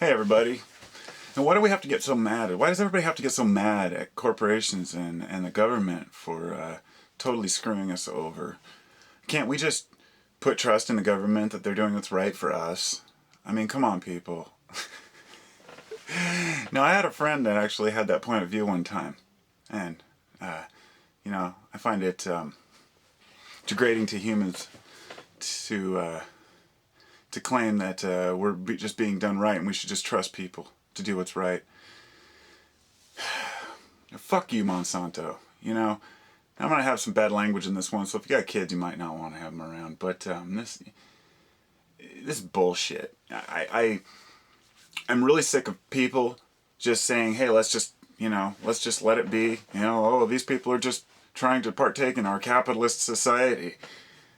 Hey everybody. Now why do we have to get so mad? Why does everybody have to get so mad at corporations and the government for totally screwing us over? Can't we just put trust in the government that they're doing what's right for us? I mean, come on, people. Now, I had a friend that actually had that point of view one time. And, I find it degrading to humans to claim that we're just being done right and we should just trust people to do what's right. Fuck you, Monsanto. I'm going to have some bad language in this one, so if you got kids, you might not want to have them around. But this is bullshit. I'm really sick of people just saying, hey, let's just let it be. Oh, these people are just trying to partake in our capitalist society.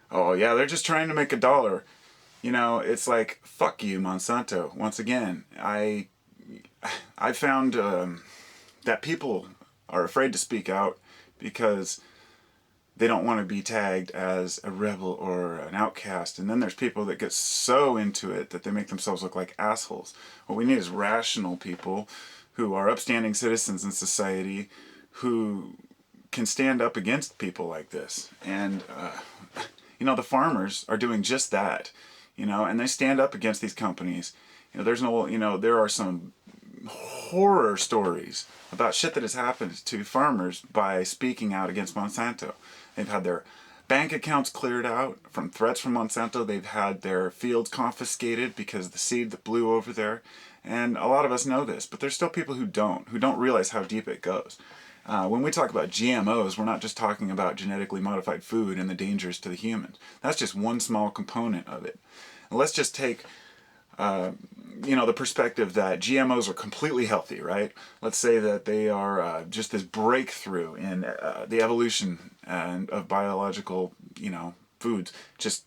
Oh, yeah, they're just trying to make a dollar. It's like, fuck you, Monsanto. Once again, I found that people are afraid to speak out because they don't want to be tagged as a rebel or an outcast. And then there's people that get so into it that they make themselves look like assholes. What we need is rational people who are upstanding citizens in society who can stand up against people like this. And, the farmers are doing just that. And they stand up against these companies. There are some horror stories about shit that has happened to farmers by speaking out against Monsanto. They've had their bank accounts cleared out from threats from Monsanto. They've had their fields confiscated because of the seed that blew over there. And a lot of us know this, but there's still people who don't realize how deep it goes. When we talk about GMOs, we're not just talking about genetically modified food and the dangers to the humans. That's just one small component of it. And let's just take, the perspective that GMOs are completely healthy, right? Let's say that they are just this breakthrough in the evolution of biological, foods. Just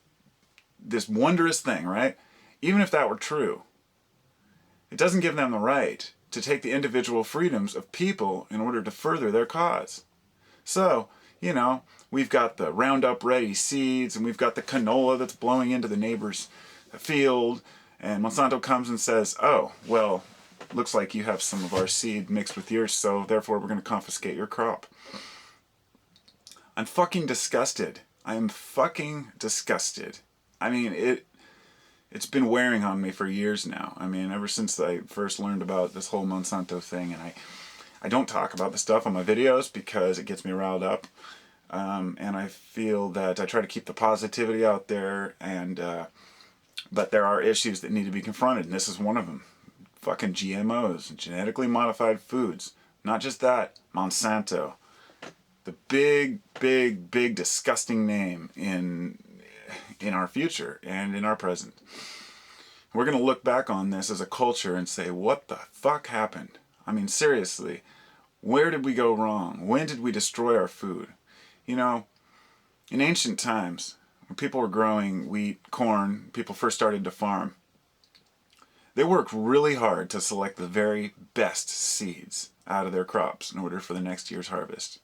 this wondrous thing, right? Even if that were true, it doesn't give them the right to take the individual freedoms of people in order to further their cause. So, we've got the Roundup Ready seeds, and we've got the canola that's blowing into the neighbor's field, and Monsanto comes and says, oh, well, looks like you have some of our seed mixed with yours, so therefore we're going to confiscate your crop. I'm fucking disgusted. I am fucking disgusted. I mean, it's been wearing on me for years now. I mean, ever since I first learned about this whole Monsanto thing, and I don't talk about the stuff on my videos because it gets me riled up. And I feel that I try to keep the positivity out there, but there are issues that need to be confronted, and this is one of them. Fucking GMOs, genetically modified foods. Not just that, Monsanto. The big, big, big disgusting name in our future and in our present. We're going to look back on this as a culture and say, what the fuck happened? I mean, seriously, where did we go wrong? When did we destroy our food? In ancient times, when people were growing wheat, corn, people first started to farm, they worked really hard to select the very best seeds out of their crops in order for the next year's harvest.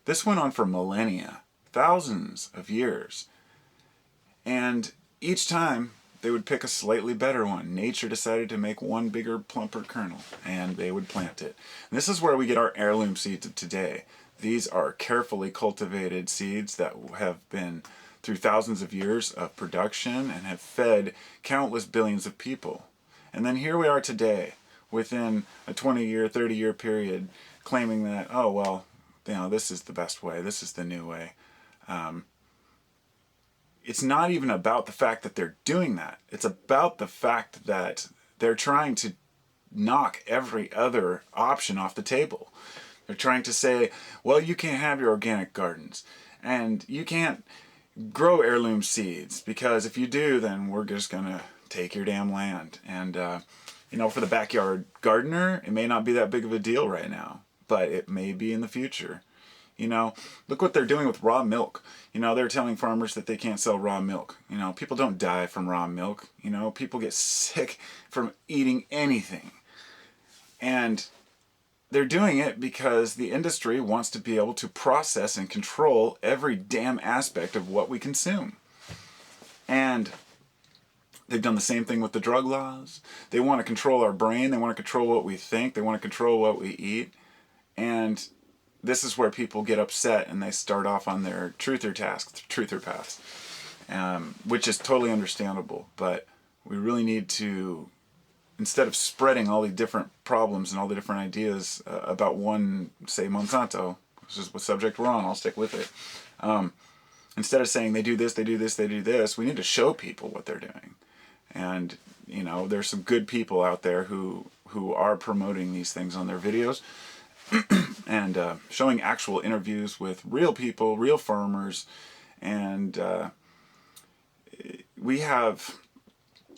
This went on for millennia, thousands of years. And each time, they would pick a slightly better one. Nature decided to make one bigger, plumper kernel, and they would plant it. And this is where we get our heirloom seeds of today. These are carefully cultivated seeds that have been through thousands of years of production and have fed countless billions of people. And then here we are today, within a 20-year, 30-year period, claiming that, oh, well, this is the best way, this is the new way. It's not even about the fact that they're doing that. It's about the fact that they're trying to knock every other option off the table. They're trying to say, well, you can't have your organic gardens, and you can't grow heirloom seeds, because if you do, then we're just going to take your damn land. And, for the backyard gardener, it may not be that big of a deal right now, but it may be in the future. Look what they're doing with raw milk. They're telling farmers that they can't sell raw milk. People don't die from raw milk. People get sick from eating anything. And they're doing it because the industry wants to be able to process and control every damn aspect of what we consume. And They've done the same thing with the drug laws. They want to control our brain. They want to control what we think. They want to control what we eat. And this is where people get upset and they start off on their truther paths, which is totally understandable. But we really need to, instead of spreading all the different problems and all the different ideas about one, say Monsanto, which is what subject we're on, I'll stick with it. Instead of saying they do this, they do this, they do this, we need to show people what they're doing. And, you know, there's some good people out there who are promoting these things on their videos and showing actual interviews with real people, real farmers. And we have,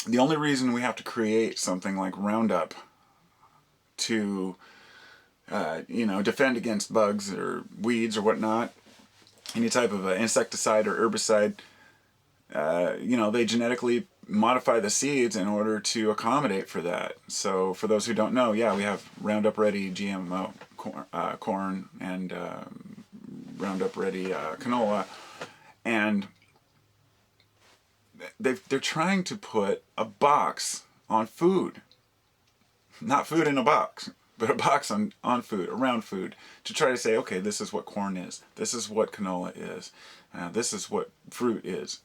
the only reason we have to create something like Roundup to, you know, defend against bugs or weeds or whatnot, any type of insecticide or herbicide, you know, they genetically modify the seeds in order to accommodate for that. So for those who don't know, yeah, we have Roundup Ready GMO corn and Roundup Ready canola, and they're trying to put a box on food, not food in a box, but a box on food, around food, to try to say, okay, this is what corn is, this is what canola is, this is what fruit is.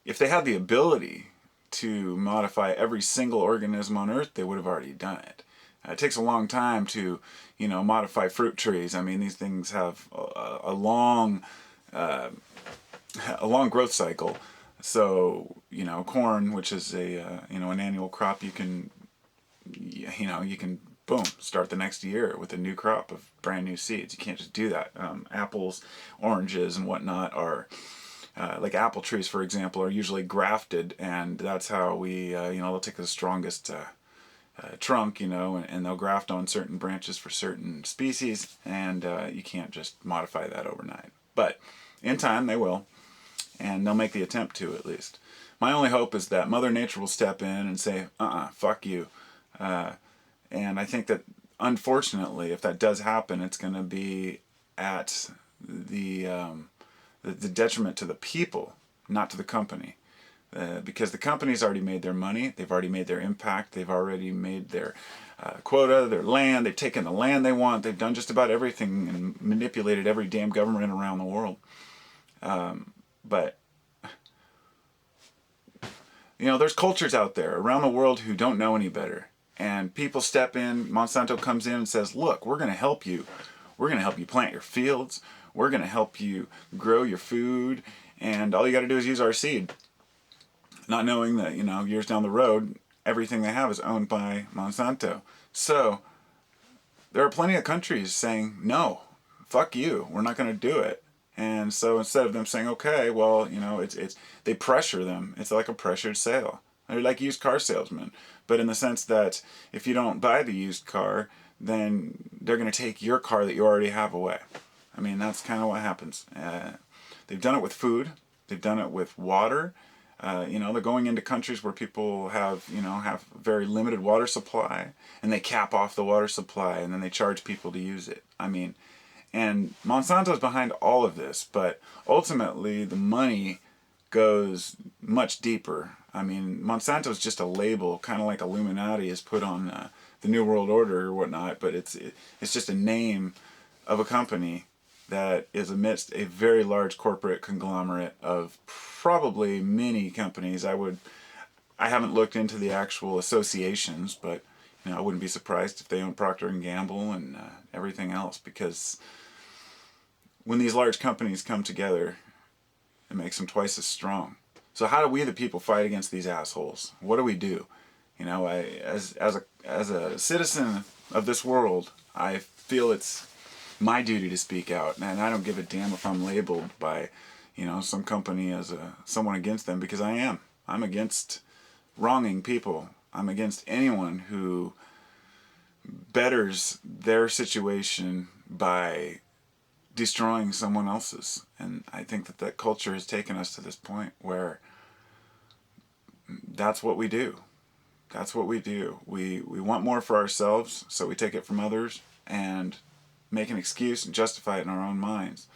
If they had the ability to modify every single organism on Earth, they would have already done it. It takes a long time to, you know, modify fruit trees. I mean, these things have a long growth cycle. So, you know, corn, which is a you know, an annual crop, you can boom, start the next year with a new crop of brand new seeds. You can't just do that. Apples, oranges, and whatnot are. Like apple trees, for example, are usually grafted, and that's how we, you know, they'll take the strongest trunk, you know, and they'll graft on certain branches for certain species, and you can't just modify that overnight. But in time, they will, and they'll make the attempt to, at least. My only hope is that Mother Nature will step in and say, fuck you. And I think that, unfortunately, if that does happen, it's going to be at the detriment to the people, not to the company. Because the company's already made their money, they've already made their impact, they've already made their quota, their land, they've taken the land they want, they've done just about everything and manipulated every damn government around the world. But, you know, there's cultures out there around the world who don't know any better. And people step in, Monsanto comes in and says, look, we're going to help you. We're going to help you plant your fields. We're going to help you grow your food, and all you got to do is use our seed. Not knowing that, you know, years down the road, everything they have is owned by Monsanto. So there are plenty of countries saying, no, fuck you, we're not going to do it. And so instead of them saying, okay, well, you know, they pressure them. It's like a pressured sale. They're like used car salesmen, but in the sense that if you don't buy the used car, then they're going to take your car that you already have away. I mean, that's kind of what happens. They've done it with food. They've done it with water. You know, they're going into countries where people have very limited water supply, and they cap off the water supply, and then they charge people to use it. I mean, and Monsanto's behind all of this, but ultimately the money goes much deeper. I mean, Monsanto's just a label, kind of like Illuminati is put on the New World Order or whatnot, but it's just a name of a company that is amidst a very large corporate conglomerate of probably many companies. I haven't looked into the actual associations, but you know, I wouldn't be surprised if they own Procter and Gamble and everything else, because when these large companies come together, it makes them twice as strong. So how do we, the people, fight against these assholes? What do we do? You know, as a citizen of this world, I feel it's my duty to speak out, and I don't give a damn if I'm labeled by, you know, some company as someone against them, because I'm against wronging people. I'm against anyone who betters their situation by destroying someone else's. And I think that culture has taken us to this point where that's what we do. That's what we do. We want more for ourselves, so we take it from others and make an excuse and justify it in our own minds.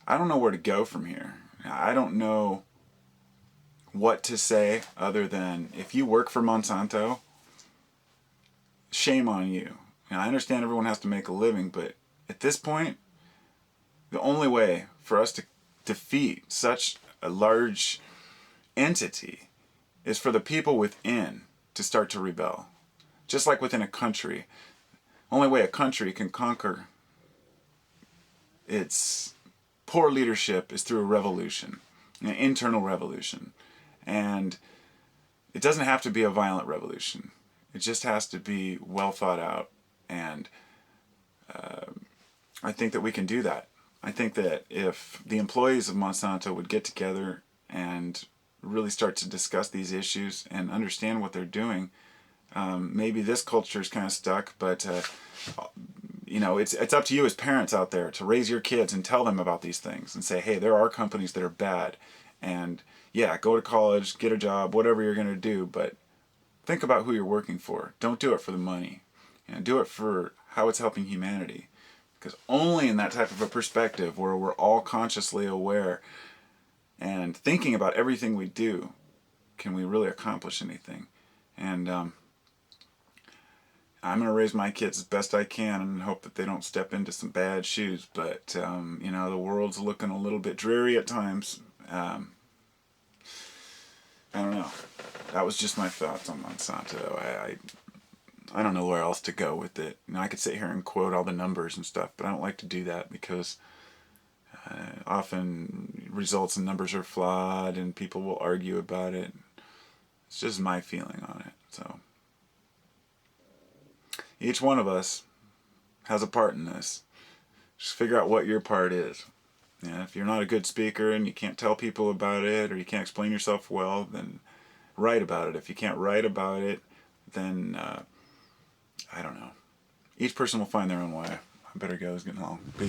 I don't know where to go from here. I don't know what to say other than, if you work for Monsanto, shame on you. And I understand everyone has to make a living, but at this point, the only way for us to defeat such a large entity is for the people within to start to rebel. Just like within a country. Only way a country can conquer its poor leadership is through a revolution, an internal revolution. And it doesn't have to be a violent revolution. It just has to be well thought out. And I think that we can do that. I think that if the employees of Monsanto would get together and really start to discuss these issues and understand what they're doing, maybe this culture is kind of stuck, but it's up to you as parents out there to raise your kids and tell them about these things and say, hey, there are companies that are bad, and yeah, go to college, get a job, whatever you're going to do, but think about who you're working for. Don't do it for the money. Do it for how it's helping humanity. Because only in that type of a perspective where we're all consciously aware and thinking about everything we do can we really accomplish anything. And I'm going to raise my kids as best I can and hope that they don't step into some bad shoes. But, the world's looking a little bit dreary at times. I don't know. That was just my thoughts on Monsanto. I don't know where else to go with it. I could sit here and quote all the numbers and stuff, but I don't like to do that because often results and numbers are flawed and people will argue about it. It's just my feeling on it. So each one of us has a part in this. Just figure out what your part is. If you're not a good speaker and you can't tell people about it, or you can't explain yourself well, then write about it. If you can't write about it, then I don't know. Each person will find their own way. I better go. It's getting long. Peace.